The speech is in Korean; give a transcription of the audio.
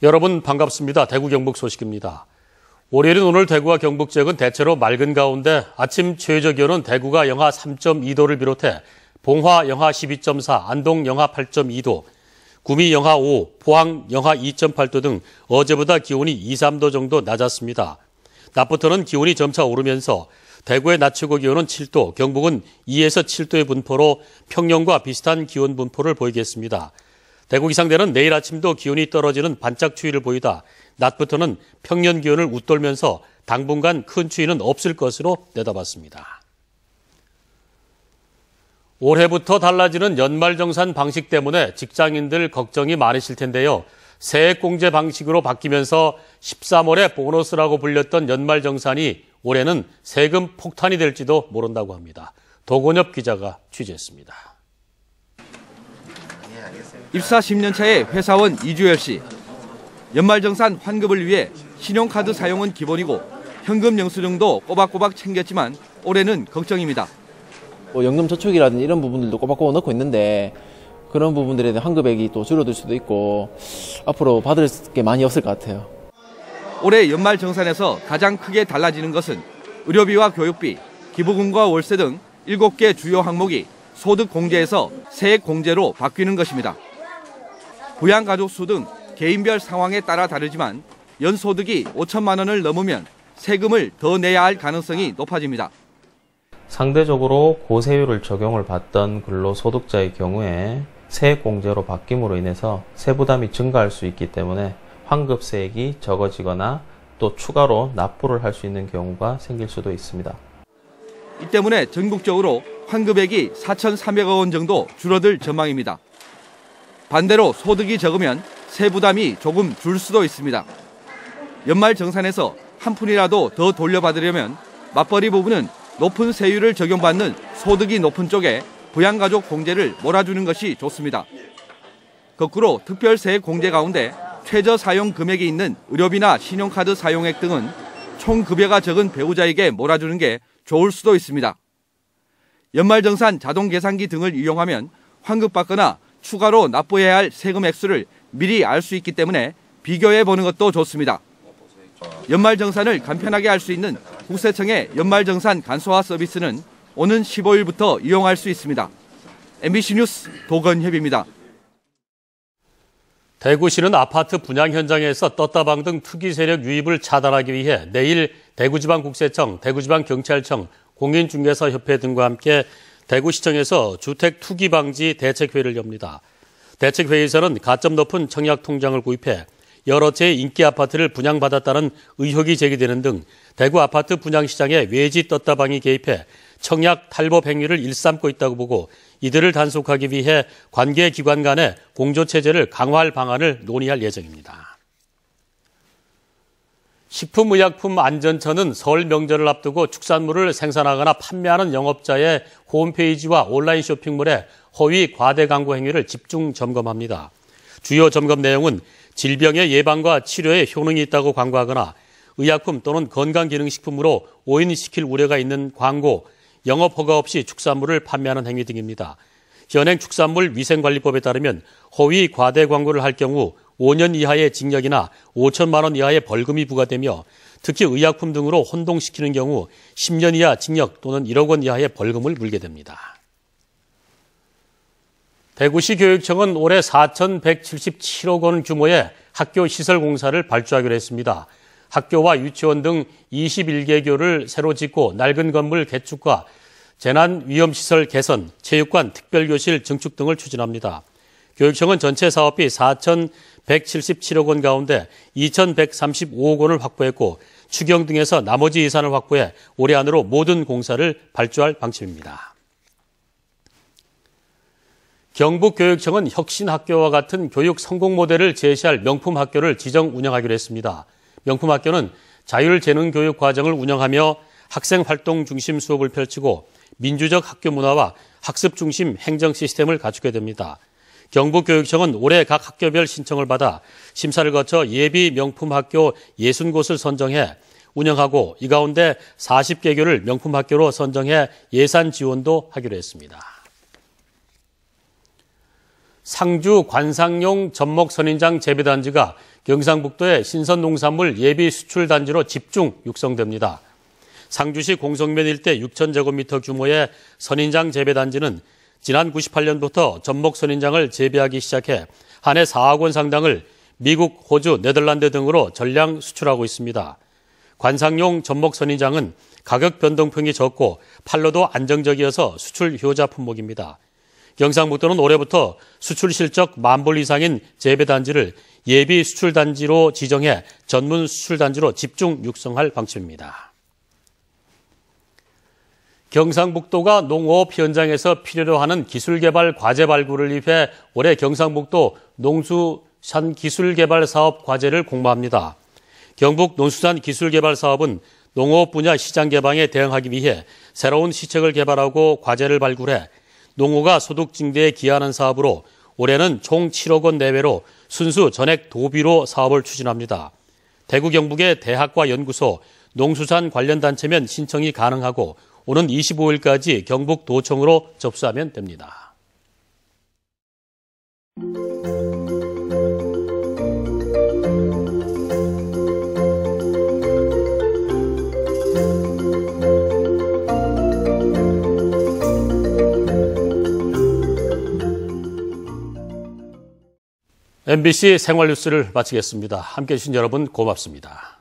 여러분 반갑습니다. 대구 경북 소식입니다. 월요일인 오늘 대구와 경북 지역은 대체로 맑은 가운데 아침 최저 기온은 대구가 영하 3.2도를 비롯해 봉화 영하 12.4, 안동 영하 8.2도, 구미 영하 5, 포항 영하 2.8도 등 어제보다 기온이 2, 3도 정도 낮았습니다. 낮부터는 기온이 점차 오르면서 대구의 낮 최고 기온은 7도, 경북은 2에서 7도의 분포로 평년과 비슷한 기온 분포를 보이겠습니다. 대구 기상대는 내일 아침도 기온이 떨어지는 반짝 추위를 보이다 낮부터는 평년 기온을 웃돌면서 당분간 큰 추위는 없을 것으로 내다봤습니다. 올해부터 달라지는 연말정산 방식 때문에 직장인들 걱정이 많으실 텐데요. 세액공제 방식으로 바뀌면서 13월에 보너스라고 불렸던 연말정산이 올해는 세금 폭탄이 될지도 모른다고 합니다. 도건엽 기자가 취재했습니다. 입사 10년 차의 회사원 이주열 씨. 연말정산 환급을 위해 신용카드 사용은 기본이고 현금 영수증도 꼬박꼬박 챙겼지만 올해는 걱정입니다. 연금 저축이라든지 이런 부분들도 꼬박꼬박 넣고 있는데 그런 부분들에 대한 환급액이 또 줄어들 수도 있고 앞으로 받을 게 많이 없을 것 같아요. 올해 연말정산에서 가장 크게 달라지는 것은 의료비와 교육비, 기부금과 월세 등 7개 주요 항목이 소득공제에서 세액공제로 바뀌는 것입니다. 부양가족 수 등 개인별 상황에 따라 다르지만 연소득이 5천만 원을 넘으면 세금을 더 내야 할 가능성이 높아집니다. 상대적으로 고세율을 적용을 받던 근로소득자의 경우에 세액공제로 바뀜으로 인해서 세부담이 증가할 수 있기 때문에 환급세액이 적어지거나 또 추가로 납부를 할 수 있는 경우가 생길 수도 있습니다. 이 때문에 전국적으로 환급액이 4,300억 원 정도 줄어들 전망입니다. 반대로 소득이 적으면 세부담이 조금 줄 수도 있습니다. 연말정산에서 한 푼이라도 더 돌려받으려면 맞벌이 부부는 높은 세율을 적용받는 소득이 높은 쪽에 부양가족 공제를 몰아주는 것이 좋습니다. 거꾸로 특별세액 공제 가운데 최저 사용 금액이 있는 의료비나 신용카드 사용액 등은 총 급여가 적은 배우자에게 몰아주는 게 좋을 수도 있습니다. 연말정산 자동계산기 등을 이용하면 환급받거나 추가로 납부해야 할 세금 액수를 미리 알 수 있기 때문에 비교해 보는 것도 좋습니다. 연말정산을 간편하게 할 수 있는 국세청의 연말정산 간소화 서비스는 오는 15일부터 이용할 수 있습니다. MBC 뉴스 도건협입니다. 대구시는 아파트 분양 현장에서 떴다방 등 투기 세력 유입을 차단하기 위해 내일 대구지방국세청, 대구지방경찰청, 공인중개사협회 등과 함께 대구시청에서 주택 투기 방지 대책회의를 엽니다. 대책회의에서는 가점 높은 청약 통장을 구입해 여러 채의 인기 아파트를 분양받았다는 의혹이 제기되는 등 대구 아파트 분양시장에 외지 떴다방이 개입해 청약 탈법 행위를 일삼고 있다고 보고 이들을 단속하기 위해 관계기관 간의 공조체제를 강화할 방안을 논의할 예정입니다. 식품의약품안전처는 설 명절을 앞두고 축산물을 생산하거나 판매하는 영업자의 홈페이지와 온라인 쇼핑몰의 허위 과대 광고 행위를 집중 점검합니다. 주요 점검 내용은 질병의 예방과 치료에 효능이 있다고 광고하거나 의약품 또는 건강기능식품으로 오인시킬 우려가 있는 광고, 영업 허가 없이 축산물을 판매하는 행위 등입니다. 현행 축산물 위생관리법에 따르면 허위 과대 광고를 할 경우 5년 이하의 징역이나 5천만 원 이하의 벌금이 부과되며 특히 의약품 등으로 혼동시키는 경우 10년 이하 징역 또는 1억 원 이하의 벌금을 물게 됩니다. 대구시 교육청은 올해 4,177억 원 규모의 학교 시설 공사를 발주하기로 했습니다. 학교와 유치원 등 21개교를 새로 짓고 낡은 건물 개축과 재난위험시설 개선, 체육관, 특별교실 증축 등을 추진합니다. 교육청은 전체 사업비 4,177억 원 가운데 2,135억 원을 확보했고 추경 등에서 나머지 예산을 확보해 올해 안으로 모든 공사를 발주할 방침입니다. 경북교육청은 혁신학교와 같은 교육 성공 모델을 제시할 명품학교를 지정 운영하기로 했습니다. 명품학교는 자율재능교육 과정을 운영하며 학생활동 중심 수업을 펼치고 민주적 학교 문화와 학습 중심 행정 시스템을 갖추게 됩니다. 경북교육청은 올해 각 학교별 신청을 받아 심사를 거쳐 예비 명품학교 60곳을 선정해 운영하고 이 가운데 40개교를 명품학교로 선정해 예산 지원도 하기로 했습니다. 상주 관상용 젖먹 선인장 재배단지가 경상북도의 신선농산물 예비 수출단지로 집중 육성됩니다. 상주시 공성면 일대 6,000제곱미터 규모의 선인장 재배단지는 지난 98년부터 젖먹 선인장을 재배하기 시작해 한 해 4억 원 상당을 미국, 호주, 네덜란드 등으로 전량 수출하고 있습니다. 관상용 젖먹 선인장은 가격 변동폭이 적고 판로도 안정적이어서 수출 효자 품목입니다. 경상북도는 올해부터 수출 실적 10,000불 이상인 재배단지를 예비 수출단지로 지정해 전문 수출단지로 집중 육성할 방침입니다. 경상북도가 농업 현장에서 필요로 하는 기술개발 과제 발굴을 위해 올해 경상북도 농수산 기술개발 사업 과제를 공모합니다. 경북 농수산 기술개발 사업은 농업 분야 시장 개방에 대응하기 위해 새로운 시책을 개발하고 과제를 발굴해 농어가 소득 증대에 기하는 사업으로 올해는 총 7억 원 내외로 순수 전액 도비로 사업을 추진합니다. 대구 경북의 대학과 연구소, 농수산 관련 단체면 신청이 가능하고 오는 25일까지 경북도청으로 접수하면 됩니다. MBC 생활뉴스를 마치겠습니다. 함께해 주신 여러분 고맙습니다.